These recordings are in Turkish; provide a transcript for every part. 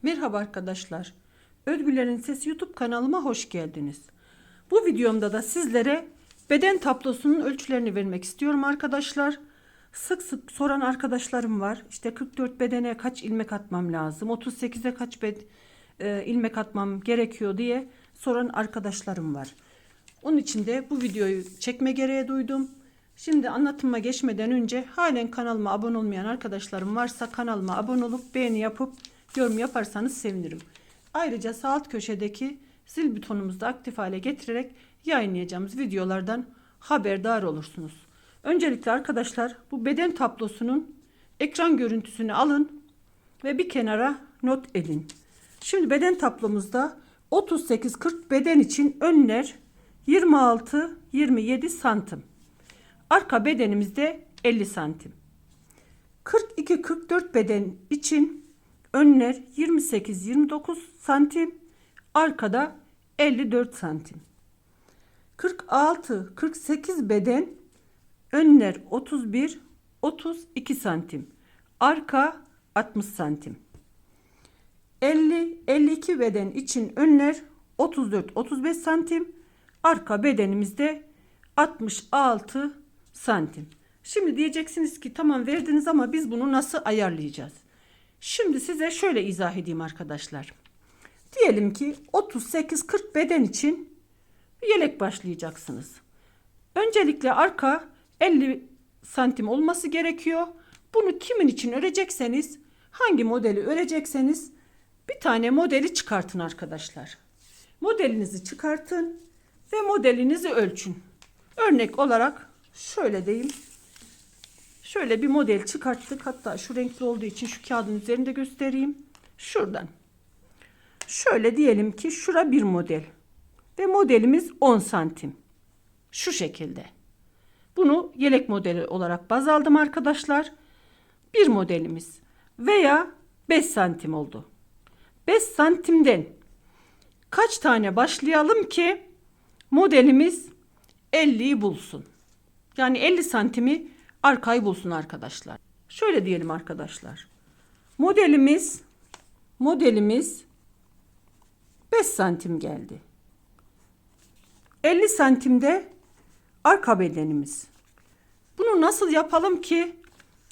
Merhaba arkadaşlar. Özgürlerin Sesi YouTube kanalıma hoş geldiniz. Bu videomda da sizlere beden tablosunun ölçülerini vermek istiyorum arkadaşlar. Sık sık soran arkadaşlarım var. İşte 44 bedene kaç ilmek atmam lazım? 38'e kaç ilmek atmam gerekiyor diye soran arkadaşlarım var. Onun için de bu videoyu çekme gereği duydum. Şimdi anlatıma geçmeden önce halen kanalıma abone olmayan arkadaşlarım varsa kanalıma abone olup beğeni yapıp yorum yaparsanız sevinirim. Ayrıca sağ alt köşedeki zil butonumuzu da aktif hale getirerek yayınlayacağımız videolardan haberdar olursunuz. Öncelikle arkadaşlar bu beden tablosunun ekran görüntüsünü alın ve bir kenara not edin. Şimdi beden tablomuzda 38-40 beden için önler 26-27 santim. Arka bedenimizde 50 santim. 42-44 beden için önler 28-29 santim. Arkada 54 santim. 46-48 beden önler 31-32 santim. Arka 60 santim. 50-52 beden için önler 34-35 santim. Arka bedenimizde 66 santim. Şimdi diyeceksiniz ki tamam verdiniz ama biz bunu nasıl ayarlayacağız? Şimdi size şöyle izah edeyim arkadaşlar. Diyelim ki 38-40 beden için bir yelek başlayacaksınız. Öncelikle arka 50 santim olması gerekiyor. Bunu kimin için örecekseniz, hangi modeli örecekseniz bir tane modeli çıkartın arkadaşlar. Modelinizi çıkartın ve modelinizi ölçün. Örnek olarak şöyle diyeyim. Şöyle bir model çıkarttık. Hatta şu renkli olduğu için şu kağıdın üzerinde göstereyim. Şuradan. Şöyle diyelim ki şura bir model. Ve modelimiz 10 santim. Şu şekilde. Bunu yelek modeli olarak baz aldım arkadaşlar. Bir modelimiz. Veya 5 santim oldu. 5 santimden kaç tane başlayalım ki modelimiz 50'yi bulsun. Yani 50 santimi arkayı bulsun arkadaşlar. Şöyle diyelim arkadaşlar. Modelimiz 5 santim geldi. 50 santimde arka bedenimiz. Bunu nasıl yapalım ki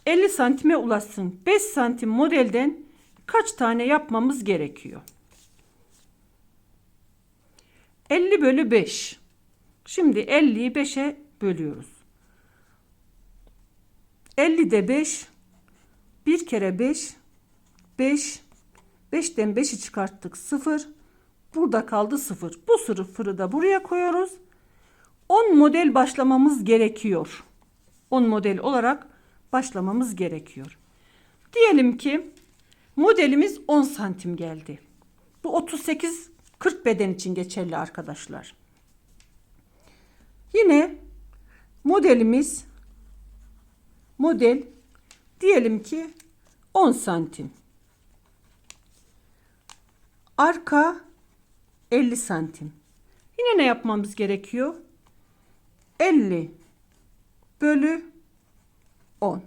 50 santime ulaşsın? 5 santim modelden kaç tane yapmamız gerekiyor? 50 bölü 5. Şimdi 50'yi 5'e bölüyoruz. 50'de 5. 1 kere 5. 5. 5'ten 5'i çıkarttık 0. Burada kaldı 0. Bu sıfırı da buraya koyuyoruz. 10 model başlamamız gerekiyor. 10 model olarak başlamamız gerekiyor. Diyelim ki modelimiz 10 santim geldi. Bu 38-40 beden için geçerli arkadaşlar. Yine model diyelim ki 10 santim. Arka 50 santim. Yine ne yapmamız gerekiyor? 50 bölü 10.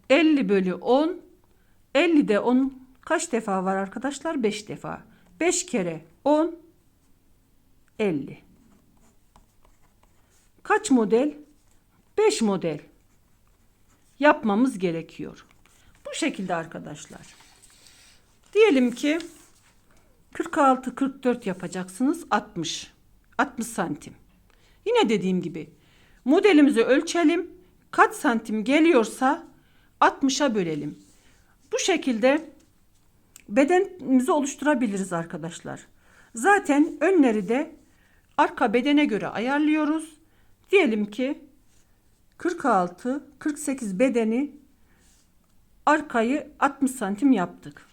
50 bölü 10. 50'de 10 kaç defa var arkadaşlar? 5 defa. 5 kere 10 50. Kaç model? 5 model yapmamız gerekiyor. Bu şekilde arkadaşlar. Diyelim ki 46-44 yapacaksınız. 60 santim. Yine dediğim gibi modelimizi ölçelim. Kaç santim geliyorsa 60'a bölelim. Bu şekilde bedenimizi oluşturabiliriz arkadaşlar. Zaten önleri de arka bedene göre ayarlıyoruz. Diyelim ki 46-48 bedeni arkayı 60 santim yaptık.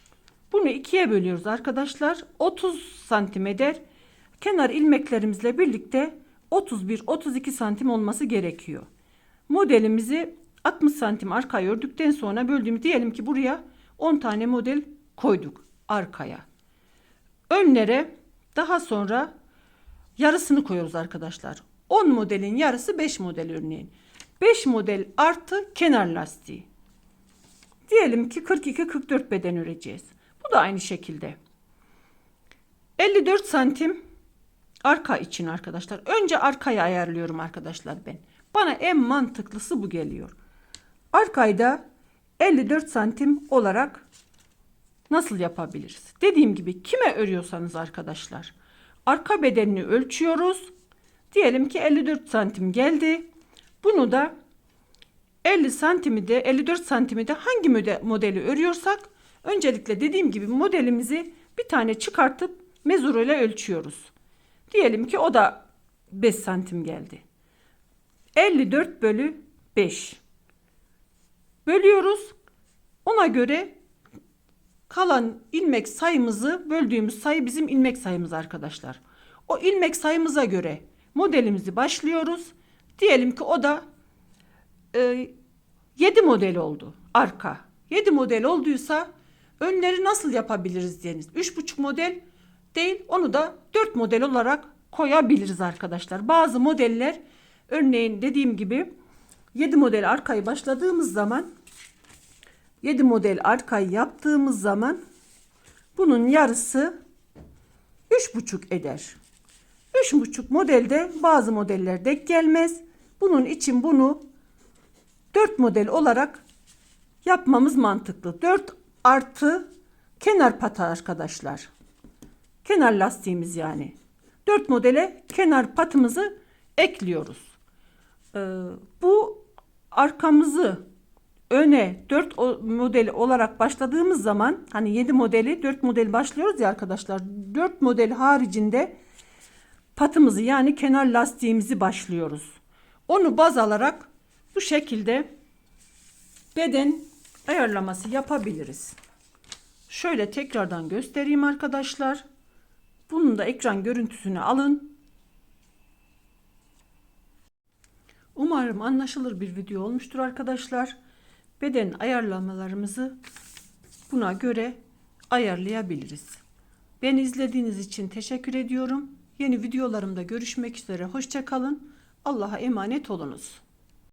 Bunu ikiye bölüyoruz arkadaşlar. 30 santim eder. Kenar ilmeklerimizle birlikte 31-32 santim olması gerekiyor. Modelimizi 60 santim arkaya ördükten sonra böldüğümüz diyelim ki buraya 10 tane model koyduk arkaya. Önlere daha sonra yarısını koyuyoruz arkadaşlar. 10 modelin yarısı 5 model örneğin. 5 model artı kenar lastiği. Diyelim ki 42-44 beden öreceğiz. Bu da aynı şekilde. 54 santim arka için arkadaşlar. Önce arkayı ayarlıyorum arkadaşlar ben. Bana en mantıklısı bu geliyor. Arkayı da 54 santim olarak nasıl yapabiliriz? Dediğim gibi kime örüyorsanız arkadaşlar. Arka bedenini ölçüyoruz. Diyelim ki 54 santim geldi. Bunu da 50 santimi de 54 santimi de hangi modeli örüyorsak öncelikle dediğim gibi modelimizi bir tane çıkartıp mezur ile ölçüyoruz. Diyelim ki o da 5 santim geldi. 54 bölü 5 bölüyoruz. Ona göre kalan ilmek sayımızı böldüğümüz sayı bizim ilmek sayımız arkadaşlar. O ilmek sayımıza göre modelimizi başlıyoruz. Diyelim ki o da 7 model oldu arka. 7 model olduysa önleri nasıl yapabiliriz diyeniz. 3,5 model değil, onu da 4 model olarak koyabiliriz arkadaşlar. Bazı modeller, örneğin dediğim gibi 7 model arkayı başladığımız zaman 7 model arkayı yaptığımız zaman bunun yarısı 3,5 eder. 3,5 modelde bazı modeller denk gelmez. Bunun için bunu 4 model olarak yapmamız mantıklı. 4 artı kenar pata arkadaşlar. Kenar lastiğimiz yani. 4 modele kenar patımızı ekliyoruz. Bu arkamızı öne 4 model olarak başladığımız zaman hani 7 modeli 4 model başlıyoruz ya arkadaşlar. 4 model haricinde patımızı yani kenar lastiğimizi başlıyoruz. Onu baz alarak bu şekilde beden ayarlaması yapabiliriz. Şöyle tekrardan göstereyim arkadaşlar. Bunun da ekran görüntüsünü alın. Umarım anlaşılır bir video olmuştur arkadaşlar. Beden ayarlamalarımızı buna göre ayarlayabiliriz. Beni izlediğiniz için teşekkür ediyorum. Yeni videolarımda görüşmek üzere. Hoşça kalın. Allah'a emanet olunuz.